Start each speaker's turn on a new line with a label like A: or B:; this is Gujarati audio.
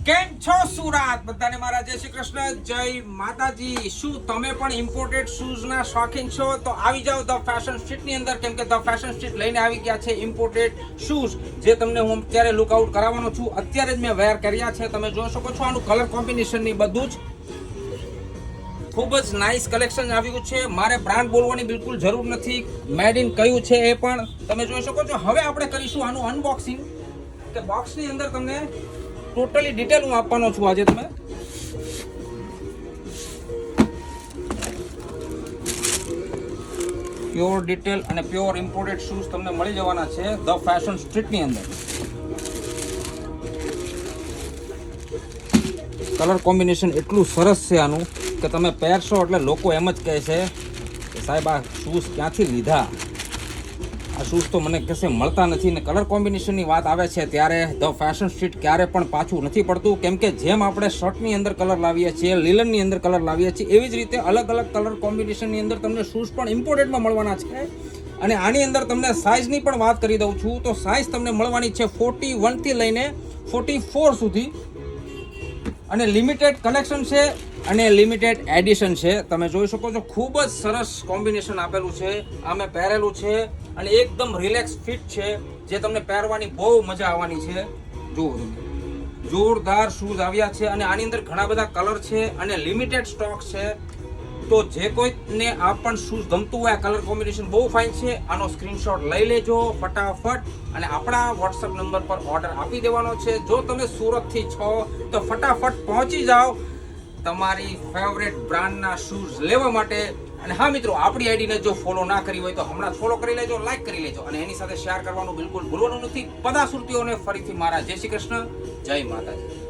A: કેમ છો સુરત? બધાને મારા જય શ્રી કૃષ્ણ, જય માતાજી. શું તમે પણ ઇમ્પોર્ટેડ શૂઝના શોખીન છો? તો આવી જાઓ ધ ફેશન સ્ટ્રીટની અંદર, કેમ કે ધ ફેશન સ્ટ્રીટ લઈને આવી ગયા છે ઇમ્પોર્ટેડ શૂઝ, જે તમને હું અત્યારે લુકઆઉટ કરાવવાનો છું. અત્યારે જ મેં વેર કર્યા છે, તમે જોઈ શકો છો. આનું કલર કોમ્બિનેશનની બધું જ ખૂબ જ નાઇસ કલેક્શન આવ્યું છે. મારે બ્રાન્ડ બોલવાની બિલકુલ જરૂર નથી. મેડ ઇન કયું છે એ પણ તમે જોઈ શકો છો. હવે આપણે કરીશું આનું અનબોક્સિંગ, કે બોક્સની અંદર તમને ટોટલી ડિટેલ હું આપવાનો છું આજે. તમે પ્યોર ડિટેલ અને પ્યોર ઇમ્પોર્ટેડ શૂઝ તમને મળી જવાના છે ધ ફેશન સ્ટ્રીટની અંદર. કલર કોમ્બિનેશન એટલું સરસ છે આનું કે તમે પહેરશો એટલે લોકો એમ જ કહે છે કે સાહેબ આ શૂઝ ક્યાંથી લીધા, આ શૂઝ તો મને કશે મળતા નથી. ને કલર કોમ્બિનેશનની વાત આવે છે ત્યારે ધ ફેશન સ્ટ્રીટ ક્યારે પણ પાછું નથી પડતું, કેમ કે જેમ આપણે શર્ટની અંદર કલર લાવીએ છીએ, લીલનની અંદર કલર લાવીએ છીએ, એવી જ રીતે અલગ અલગ કલર કોમ્બિનેશનની અંદર તમને શૂઝ પણ ઇમ્પોર્ટેડમાં મળવાના છે. અને આની અંદર તમને સાઇઝની પણ વાત કરી દઉં છું, તો સાઇઝ તમને મળવાની છે 41 થી લઈને 44 સુધી. અને લિમિટેડ કલેક્શન છે અને લિમિટેડ એડિશન છે. તમે જોઈ શકો છો, ખૂબ જ સરસ કોમ્બિનેશન આપેલું છે. આ મેં પહેરેલું છે અને એકદમ રિલેક્સ ફિટ છે, જે તમને પહેરવાની બહુ મજા આવવાની છે. જુઓ તમે, જોરદાર શૂઝ આવ્યા છે અને આની અંદર ઘણા બધા કલર છે અને લિમિટેડ સ્ટોક છે. તો જે કોઈને આ પણ શૂઝ ગમતું હોય, આ કલર કોમ્બિનેશન બહુ ફાઇન છે, આનો સ્ક્રીનશોટ લઈ લેજો ફટાફટ અને આપણા વોટ્સઅપ નંબર પર ઓર્ડર આપી દેવાનો છે. જો તમે સુરતથી છો તો ફટાફટ પહોંચી જાઓ તમારી ફેવરેટ બ્રાન્ડના શૂઝ લેવા માટે. અને હા મિત્રો, આપણી આઈડીને જો ફોલો ના કરી હોય તો હમણાં ફોલો કરી લેજો, લાઈક કરી લેજો અને એની સાથે શેર કરવાનું બિલકુલ ભૂલવાનું નથી. બધા સુરતીઓને ફરીથી મારા જય શ્રી કૃષ્ણ, જય માતાજી.